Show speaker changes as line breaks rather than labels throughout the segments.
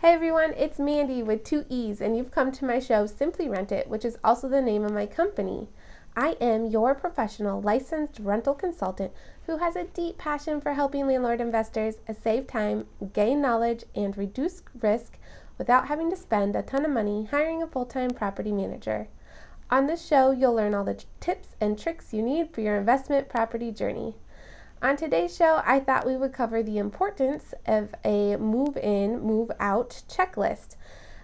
Hey everyone, it's Mandy with 2 E's, and you've come to my show Simply Rent It, which is also the name of my company. I am your professional licensed rental consultant who has a deep passion for helping landlord investors save time, gain knowledge, and reduce risk without having to spend a ton of money hiring a full-time property manager. On this show, you'll learn all the tips and tricks you need for your investment property journey. On today's show, I thought we would cover the importance of a move-in, move-out checklist.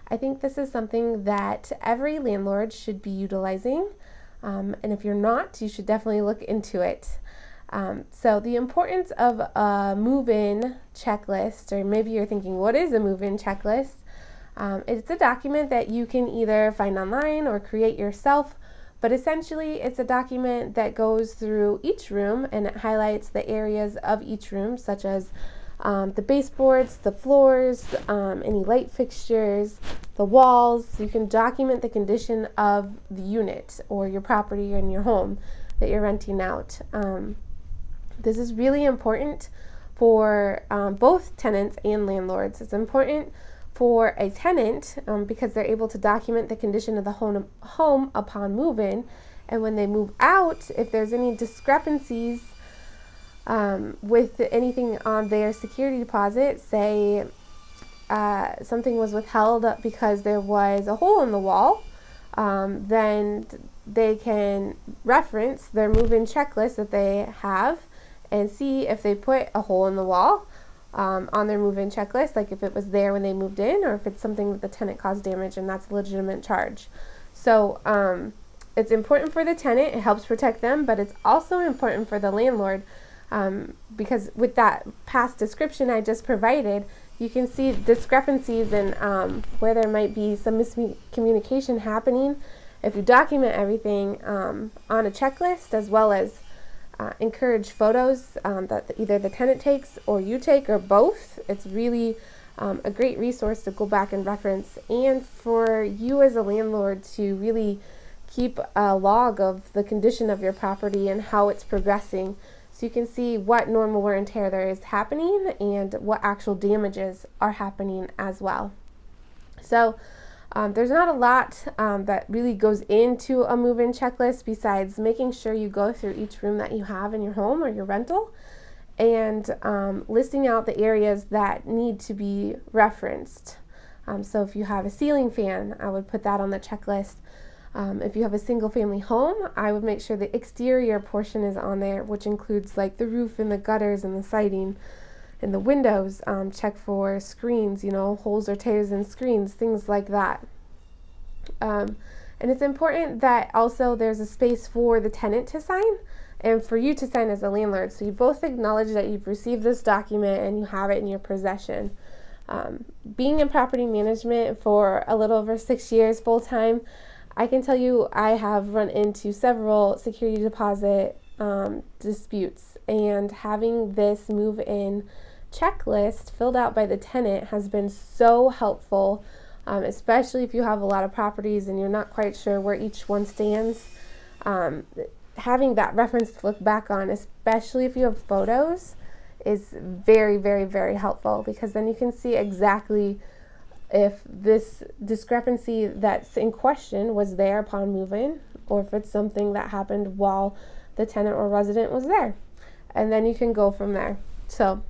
I think this is something that every landlord should be utilizing, and if you're not, you should definitely look into it. So the importance of a move-in checklist, or maybe you're thinking, what is a move-in checklist? It's a document that you can either find online or create yourself. But essentially, it's a document that goes through each room and it highlights the areas of each room, such as the baseboards, the floors, any light fixtures, the walls. You can document the condition of the unit or your property and your home that you're renting out. This is really important for both tenants and landlords. It's important for a tenant because they're able to document the condition of the home upon move-in, and when they move out, if there's any discrepancies with anything on their security deposit, say something was withheld because there was a hole in the wall, then they can reference their move-in checklist that they have and see if they put a hole in the wall on their move-in checklist, like if it was there when they moved in, or if it's something that the tenant caused damage and that's a legitimate charge. So it's important for the tenant, it helps protect them, but it's also important for the landlord because with that past description I just provided, you can see discrepancies in where there might be some miscommunication happening. If you document everything on a checklist, as well as encourage photos that either the tenant takes or you take or both, it's really a great resource to go back and reference, and for you as a landlord to really keep a log of the condition of your property and how it's progressing, so you can see what normal wear and tear there is happening and what actual damages are happening as well. So there's not a lot that really goes into a move-in checklist besides making sure you go through each room that you have in your home or your rental and listing out the areas that need to be referenced. So if you have a ceiling fan, I would put that on the checklist. If you have a single family home, I would make sure the exterior portion is on there, which includes like the roof and the gutters and the siding. In the windows, check for screens, holes or tears in screens, things like that. And it's important that also there's a space for the tenant to sign and for you to sign as a landlord. So you both acknowledge that you've received this document and you have it in your possession. Being in property management for a little over 6 years full time, I can tell you I have run into several security deposit disputes, and having this move-in checklist filled out by the tenant has been so helpful, especially if you have a lot of properties and you're not quite sure where each one stands. Having that reference to look back on, especially if you have photos, is very, very, very helpful, because then you can see exactly if this discrepancy that's in question was there upon move-in, or if it's something that happened while the tenant or resident was there, and then you can go from there. So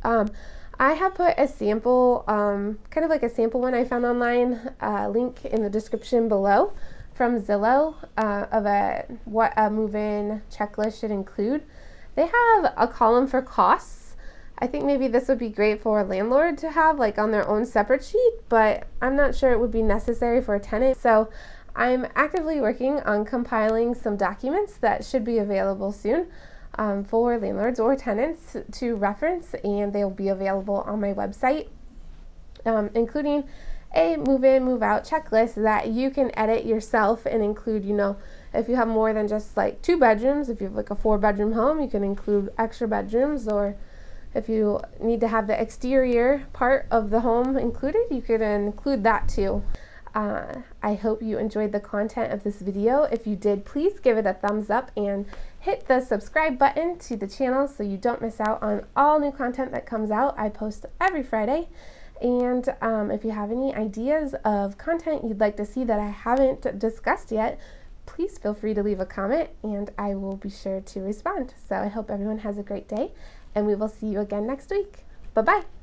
I have put a sample, kind of like a sample one I found online, link in the description below from Zillow of what a move-in checklist should include. They have a column for costs. I think maybe this would be great for a landlord to have like on their own separate sheet, but I'm not sure it would be necessary for a tenant. So I'm actively working on compiling some documents that should be available soon for landlords or tenants to reference, and they'll be available on my website, including a move-in, move-out checklist that you can edit yourself and include, if you have more than just like 2 bedrooms, if you have like a 4-bedroom home, you can include extra bedrooms, or if you need to have the exterior part of the home included, you could include that too. I hope you enjoyed the content of this video. If you did, please give it a thumbs up and hit the subscribe button to the channel so you don't miss out on all new content that comes out. I post every Friday. And if you have any ideas of content you'd like to see that I haven't discussed yet, please feel free to leave a comment and I will be sure to respond. So I hope everyone has a great day and we will see you again next week. Bye-bye.